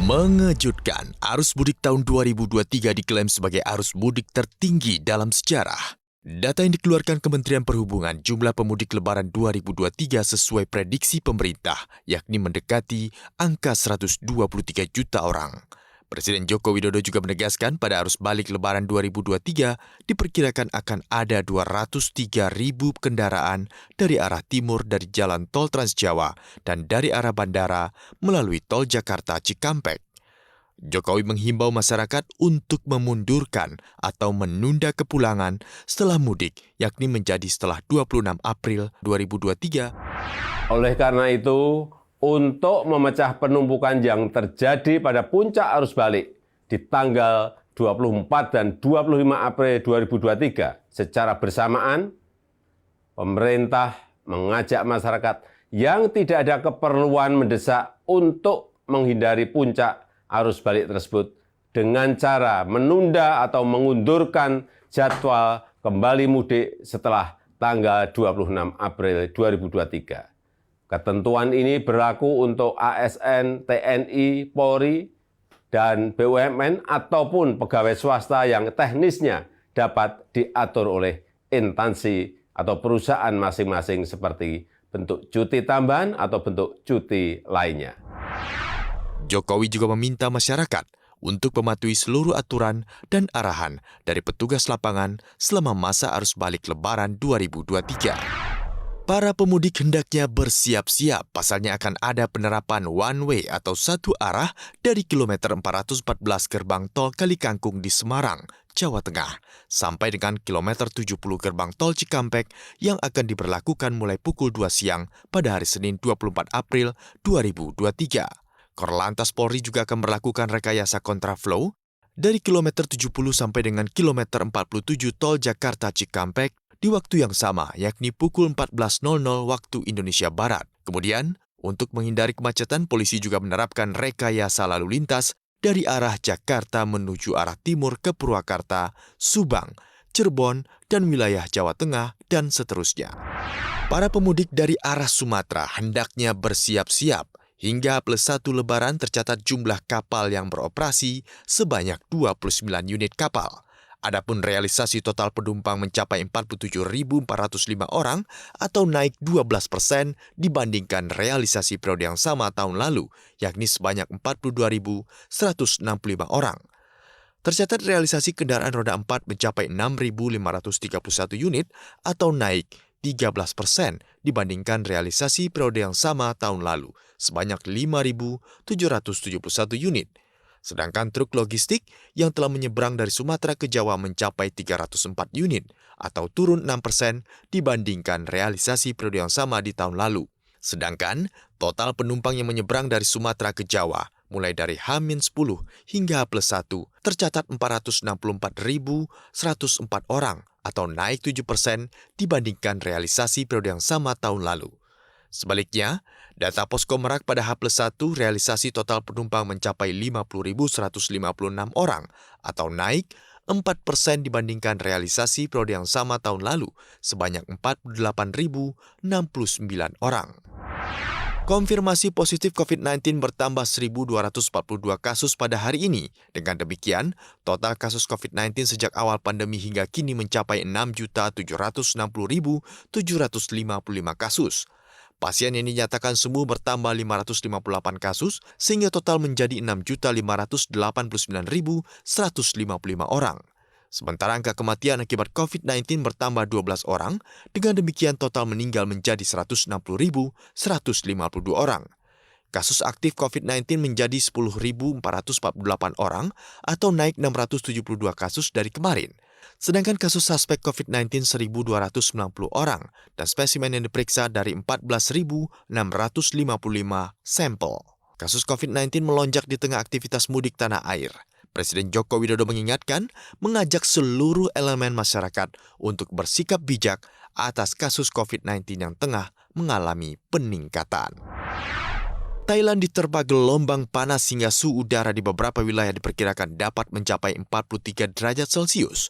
Mengejutkan, arus mudik tahun 2023 diklaim sebagai arus mudik tertinggi dalam sejarah. Data yang dikeluarkan Kementerian Perhubungan, jumlah pemudik Lebaran 2023 sesuai prediksi pemerintah, yakni mendekati angka 123 juta orang. Presiden Joko Widodo juga menegaskan pada arus balik Lebaran 2023 diperkirakan akan ada 203 ribu kendaraan dari arah timur dari jalan tol Trans Jawa dan dari arah bandara melalui tol Jakarta Cikampek. Jokowi menghimbau masyarakat untuk memundurkan atau menunda kepulangan setelah mudik, yakni menjadi setelah 26 April 2023. Oleh karena itu, untuk memecah penumpukan yang terjadi pada puncak arus balik di tanggal 24 dan 25 April 2023 secara bersamaan, pemerintah mengajak masyarakat yang tidak ada keperluan mendesak untuk menghindari puncak arus balik tersebut dengan cara menunda atau mengundurkan jadwal kembali mudik setelah tanggal 26 April 2023. Ketentuan ini berlaku untuk ASN, TNI, Polri, dan BUMN ataupun pegawai swasta yang teknisnya dapat diatur oleh instansi atau perusahaan masing-masing seperti bentuk cuti tambahan atau bentuk cuti lainnya. Jokowi juga meminta masyarakat untuk mematuhi seluruh aturan dan arahan dari petugas lapangan selama masa arus balik Lebaran 2023. Para pemudik hendaknya bersiap-siap, pasalnya akan ada penerapan one way atau satu arah dari kilometer 414 gerbang tol Kalikangkung di Semarang, Jawa Tengah, sampai dengan kilometer 70 gerbang tol Cikampek yang akan diberlakukan mulai pukul 2 siang pada hari Senin 24 April 2023. Korlantas Polri juga akan melakukan rekayasa kontraflow dari kilometer 70 sampai dengan kilometer 47 tol Jakarta Cikampek di waktu yang sama, yakni pukul 14.00 waktu Indonesia Barat. Kemudian, untuk menghindari kemacetan, polisi juga menerapkan rekayasa lalu lintas dari arah Jakarta menuju arah timur ke Purwakarta, Subang, Cirebon, dan wilayah Jawa Tengah, dan seterusnya. Para pemudik dari arah Sumatera hendaknya bersiap-siap. Hingga +1 Lebaran tercatat jumlah kapal yang beroperasi sebanyak 29 unit kapal. Adapun realisasi total penumpang mencapai 47.405 orang atau naik 12% dibandingkan realisasi periode yang sama tahun lalu, yakni sebanyak 42.165 orang. Tercatat realisasi kendaraan roda 4 mencapai 6.531 unit atau naik 13% dibandingkan realisasi periode yang sama tahun lalu, sebanyak 5.771 unit. Sedangkan truk logistik yang telah menyeberang dari Sumatera ke Jawa mencapai 304 unit atau turun 6% dibandingkan realisasi periode yang sama di tahun lalu. Sedangkan total penumpang yang menyeberang dari Sumatera ke Jawa mulai dari H-10 hingga H+1 tercatat 464.104 orang atau naik 7% dibandingkan realisasi periode yang sama tahun lalu. Sebaliknya, data Posko Merak pada H+1 realisasi total penumpang mencapai 50.156 orang atau naik 4% dibandingkan realisasi periode yang sama tahun lalu sebanyak 48.069 orang. Konfirmasi positif COVID-19 bertambah 1.242 kasus pada hari ini. Dengan demikian, total kasus COVID-19 sejak awal pandemi hingga kini mencapai 6.760.755 kasus. Pasien yang dinyatakan sembuh bertambah 558 kasus, sehingga total menjadi 6.589.155 orang. Sementara angka kematian akibat COVID-19 bertambah 12 orang, dengan demikian total meninggal menjadi 160.152 orang. Kasus aktif COVID-19 menjadi 10.448 orang atau naik 672 kasus dari kemarin. Sedangkan kasus suspek COVID-19 1.290 orang dan spesimen yang diperiksa dari 14.655 sampel. Kasus COVID-19 melonjak di tengah aktivitas mudik tanah air. Presiden Joko Widodo mengingatkan, mengajak seluruh elemen masyarakat untuk bersikap bijak atas kasus COVID-19 yang tengah mengalami peningkatan. Thailand diterpa gelombang panas hingga suhu udara di beberapa wilayah diperkirakan dapat mencapai 43 derajat Celcius.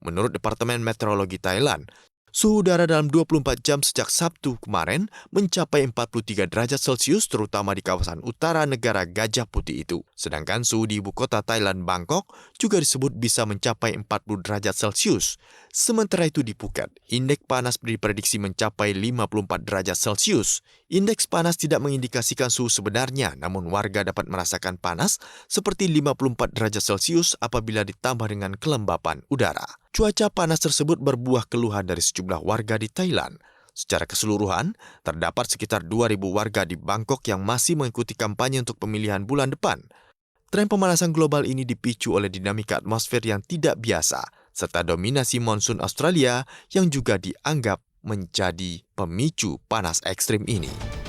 Menurut Departemen Meteorologi Thailand, Suhu udara dalam 24 jam sejak Sabtu kemarin mencapai 43 derajat Celcius terutama di kawasan utara negara Gajah Putih itu. Sedangkan suhu di ibu kota Thailand, Bangkok, juga disebut bisa mencapai 40 derajat Celcius. Sementara itu di Phuket, indeks panas diprediksi mencapai 54 derajat Celcius. Indeks panas tidak mengindikasikan suhu sebenarnya, namun warga dapat merasakan panas seperti 54 derajat Celcius apabila ditambah dengan kelembapan udara. Cuaca panas tersebut berbuah keluhan dari sejumlah warga di Thailand. Secara keseluruhan, terdapat sekitar 2.000 warga di Bangkok yang masih mengikuti kampanye untuk pemilihan bulan depan. Tren pemanasan global ini dipicu oleh dinamika atmosfer yang tidak biasa, serta dominasi monsun Australia yang juga dianggap menjadi pemicu panas ekstrim ini.